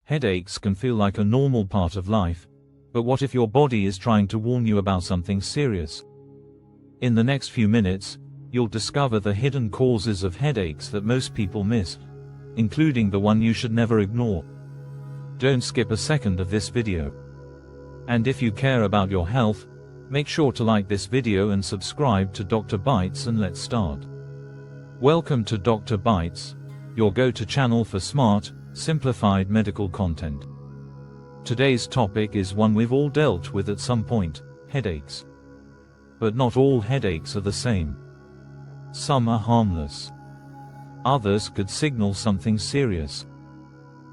Headaches can feel like a normal part of life, but what if your body is trying to warn you about something serious? In the next few minutes, you'll discover the hidden causes of headaches that most people miss, including the one you should never ignore. Don't skip a second of this video. And if you care about your health, make sure to like this video and subscribe to DoctorBytes, and let's start. Welcome to DoctorBytes, your go-to channel for smart, simplified medical content. Today's topic is one we've all dealt with at some point: headaches. But not all headaches are the same. Some are harmless. Others could signal something serious.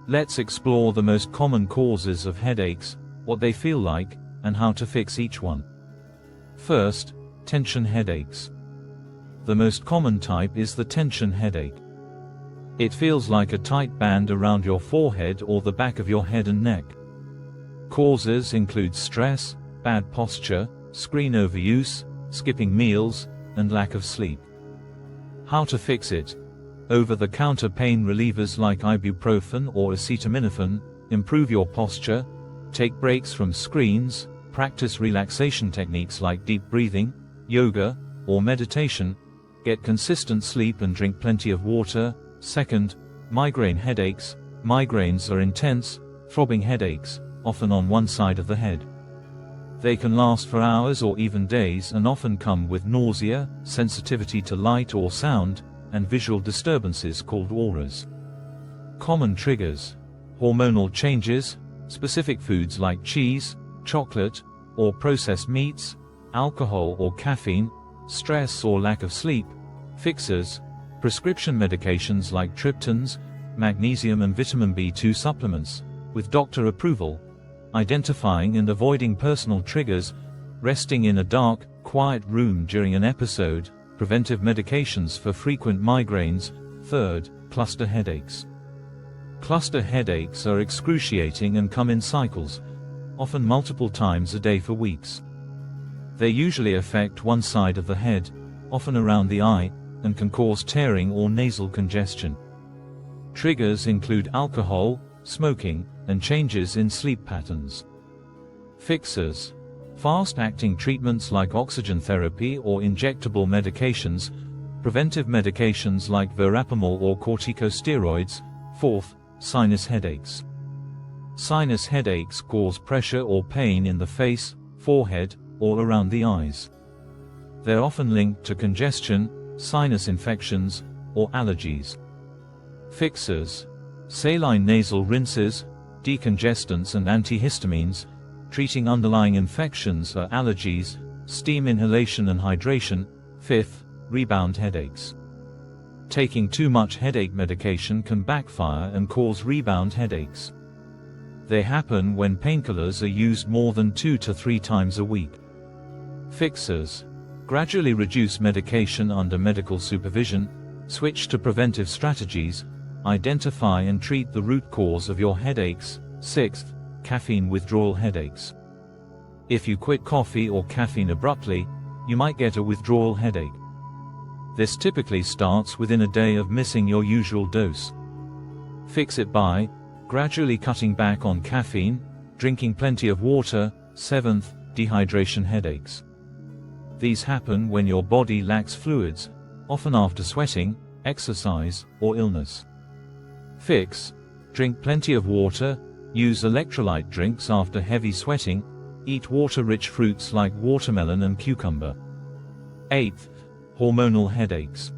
Let's explore the most common causes of headaches, what they feel like, and how to fix each one. First, tension headaches. The most common type is the tension headache. It feels like a tight band around your forehead or the back of your head and neck. Causes include stress, bad posture, screen overuse, skipping meals, and lack of sleep. How to fix it? Over-the-counter pain relievers like ibuprofen or acetaminophen improve your posture. Take breaks from screens, practice relaxation techniques like deep breathing, yoga, or meditation. Get consistent sleep and drink plenty of water. Second, migraine headaches. Migraines are intense, throbbing headaches, often on one side of the head. They can last for hours or even days and often come with nausea, sensitivity to light or sound, and visual disturbances called auras. Common triggers: hormonal changes, specific foods like cheese, chocolate, or processed meats, alcohol or caffeine, stress or lack of sleep. Fixers: prescription medications like triptans, magnesium and vitamin B2 supplements, with doctor approval. Identifying and avoiding personal triggers, resting in a dark, quiet room during an episode, preventive medications for frequent migraines. Third, cluster headaches. Cluster headaches are excruciating and come in cycles, often multiple times a day for weeks. They usually affect one side of the head, often around the eye, and can cause tearing or nasal congestion. Triggers include alcohol, smoking, and changes in sleep patterns. Fixers: fast-acting treatments like oxygen therapy or injectable medications, preventive medications like verapamil or corticosteroids. Fourth, sinus headaches. Sinus headaches cause pressure or pain in the face, forehead, or around the eyes. They're often linked to congestion, sinus infections, or allergies. Fixers: saline nasal rinses, decongestants and antihistamines. Treating underlying infections or allergies, steam inhalation and hydration. Fifth, rebound headaches. Taking too much headache medication can backfire and cause rebound headaches. They happen when painkillers are used more than 2 to 3 times a week. Fixers: gradually reduce medication under medical supervision, switch to preventive strategies, identify and treat the root cause of your headaches. Sixth, caffeine withdrawal headaches. If you quit coffee or caffeine abruptly, you might get a withdrawal headache. This typically starts within a day of missing your usual dose. Fix it by gradually cutting back on caffeine, drinking plenty of water. Seventh, dehydration headaches. These happen when your body lacks fluids, often after sweating, exercise, or illness. Fix: drink plenty of water, use electrolyte drinks after heavy sweating, eat water-rich fruits like watermelon and cucumber. Eighth, hormonal headaches.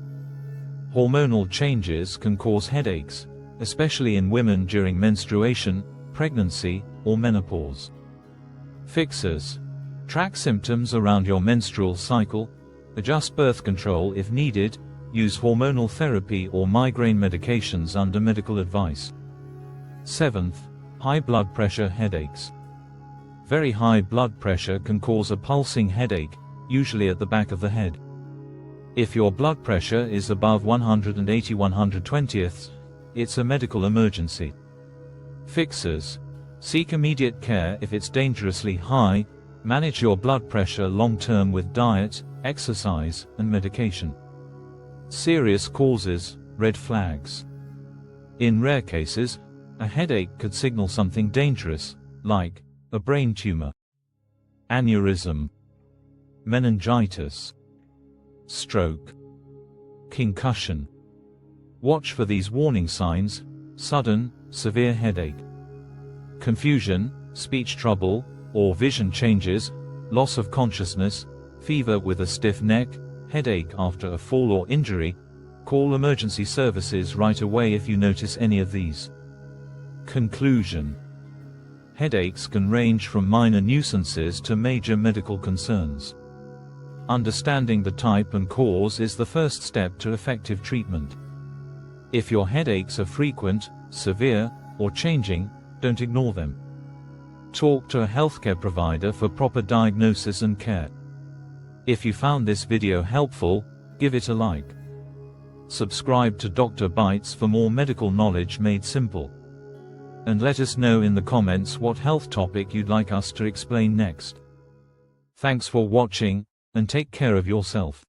Hormonal changes can cause headaches, especially in women during menstruation, pregnancy, or menopause. Fixers: track symptoms around your menstrual cycle, adjust birth control if needed, use hormonal therapy or migraine medications under medical advice. Seventh, high blood pressure headaches. Very high blood pressure can cause a pulsing headache, usually at the back of the head. If your blood pressure is above 180/120, it's a medical emergency. Fixers: seek immediate care if it's dangerously high, manage your blood pressure long-term with diet, exercise, and medication. Serious causes, red flags. In rare cases, A headache could signal something dangerous, like a brain tumor, aneurysm, meningitis, stroke, concussion. Watch for these warning signs: sudden, severe headache, confusion, speech trouble, or vision changes, loss of consciousness, fever with a stiff neck, headache after a fall or injury. Call emergency services right away if you notice any of these. Conclusion: headaches can range from minor nuisances to major medical concerns. Understanding the type and cause is the first step to effective treatment. If your headaches are frequent, severe, or changing, don't ignore them. Talk to a healthcare provider for proper diagnosis and care. If you found this video helpful, give it a like. Subscribe to DoctorBytes for more medical knowledge made simple. And let us know in the comments what health topic you'd like us to explain next. Thanks for watching, and take care of yourself.